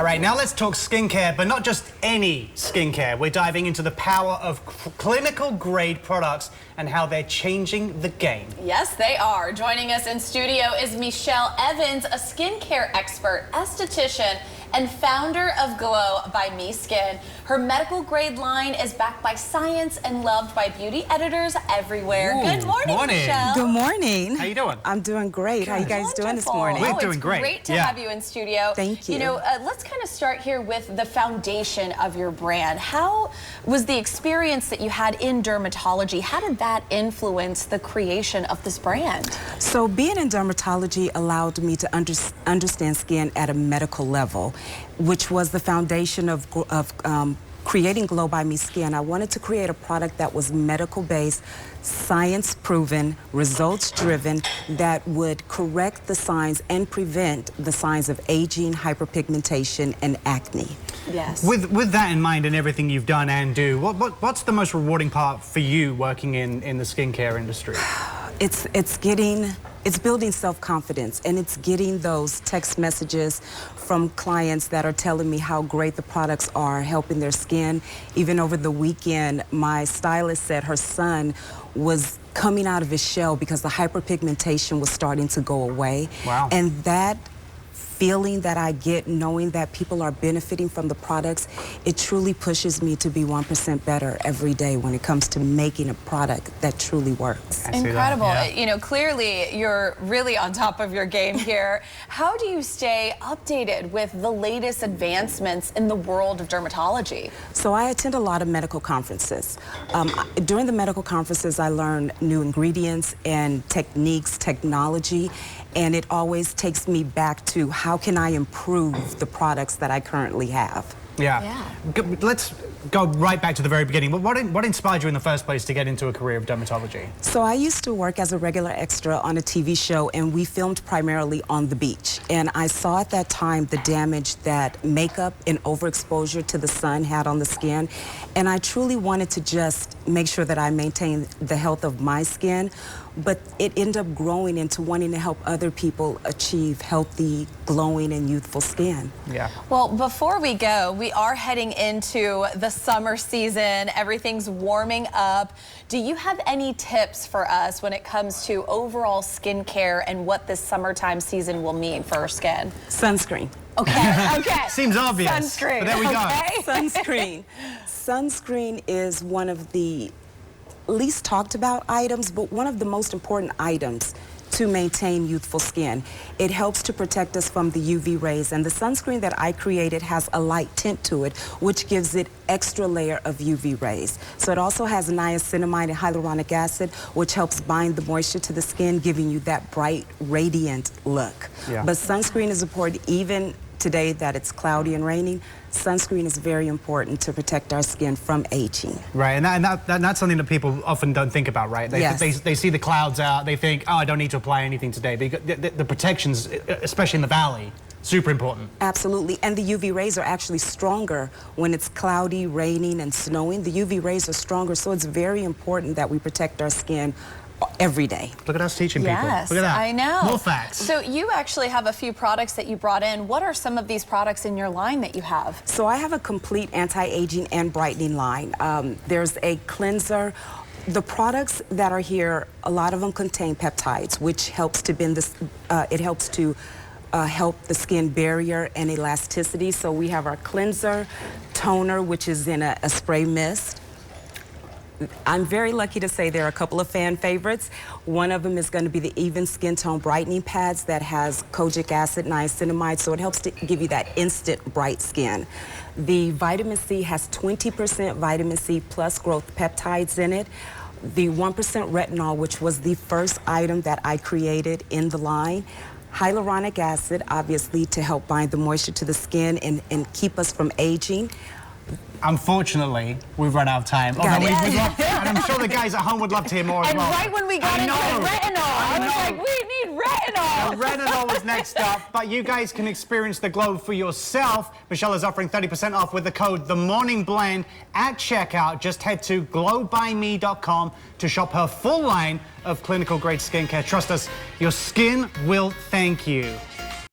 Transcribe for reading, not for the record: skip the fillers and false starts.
All right, now let's talk skincare, but not just any skincare. We're diving into the power of clinical grade products and how they're changing the game. Yes, they are. Joining us in studio is Mechelle Evans, a skincare expert, esthetician, and founder of GLO by Me Skin. Her medical grade line is backed by science and loved by beauty editors everywhere. Ooh, good morning, Mechelle. Good morning. How you doing? I'm doing great. How you guys doing this morning? We're doing great. It's great to have you in studio. Thank you. You know, let's kind of start here with the foundation of your brand. How was the experience that you had in dermatology? How did that influence the creation of this brand? So being in dermatology allowed me to understand skin at a medical level, which was the foundation of creating GLO by Me Skin. I wanted to create a product that was medical-based, science-proven, results-driven, that would correct the signs and prevent the signs of aging, hyperpigmentation, and acne. Yes. With that in mind and everything you've done and do, what's the most rewarding part for you working in the skincare industry? It's building self-confidence, and it's getting those text messages from clients that are telling me how great the products are helping their skin. Even over the weekend, my stylist said her son was coming out of his shell because the hyperpigmentation was starting to go away. Wow. And that feeling that I get knowing that people are benefiting from the products, it truly pushes me to be 1% better every day when it comes to making a product that truly works. Incredible. Yeah. You know, clearly you're really on top of your game here. How do you stay updated with the latest advancements in the world of dermatology? So I attend a lot of medical conferences. During the medical conferences, I learn new ingredients and techniques, technology, and it always takes me back to how can I improve the products that I currently have. Yeah. Let's go right back to the very beginning. What inspired you in the first place to get into a career of dermatology? So I used to work as a regular extra on a TV show, and we filmed primarily on the beach. And I saw at that time the damage that makeup and overexposure to the sun had on the skin. And I truly wanted to just make sure that I maintained the health of my skin. But it ended up growing into wanting to help other people achieve healthy, glowing, and youthful skin. Yeah. Well, before we go, we are heading into the summer season. Everything's warming up. Do you have any tips for us when it comes to overall skincare and what this summertime season will mean for our skin? Sunscreen. Okay, okay. Seems obvious. Sunscreen. But there we go. Okay. Sunscreen. Sunscreen is one of the least talked about items, but one of the most important items to maintain youthful skin. It helps to protect us from the UV rays, and the sunscreen that I created has a light tint to it, which gives it extra layer of UV rays. So it also has niacinamide and hyaluronic acid, which helps bind the moisture to the skin, giving you that bright, radiant look. Yeah. But sunscreen is important even today that it's cloudy and raining. Sunscreen is very important to protect our skin from aging. Right, and that's something that people often don't think about, right? Yes. They see the clouds out, they think, oh, I don't need to apply anything today. Because the protections, especially in the valley, super important. Absolutely, and the UV rays are actually stronger when it's cloudy, raining, and snowing. The UV rays are stronger, so it's very important that we protect our skin every day. Look at us teaching people. Yes, Look at that. I know. More facts. So you actually have a few products that you brought in. What are some of these products in your line that you have? So I have a complete anti-aging and brightening line. There's a cleanser. The products that are here, a lot of them contain peptides, which helps to bend this, it helps to help the skin barrier and elasticity. So we have our cleanser, toner, which is in a spray mist. I'm very lucky to say there are a couple of fan favorites. One of them is going to be the Even Skin Tone Brightening Pads that has kojic acid, niacinamide, so it helps to give you that instant bright skin. The vitamin C has 20% vitamin C plus growth peptides in it. The 1% retinol, which was the first item that I created in the line. Hyaluronic acid, obviously, to help bind the moisture to the skin and keep us from aging. Unfortunately, we've run out of time. Got it. And I'm sure the guys at home would love to hear more as well. And right when we got into retinol, I was like, we need retinol. Retinol was next up, but you guys can experience the glow for yourself. Mechelle is offering 30% off with the code TheMorningBlend at checkout. Just head to glowbyme.com to shop her full line of clinical grade skincare. Trust us, your skin will thank you.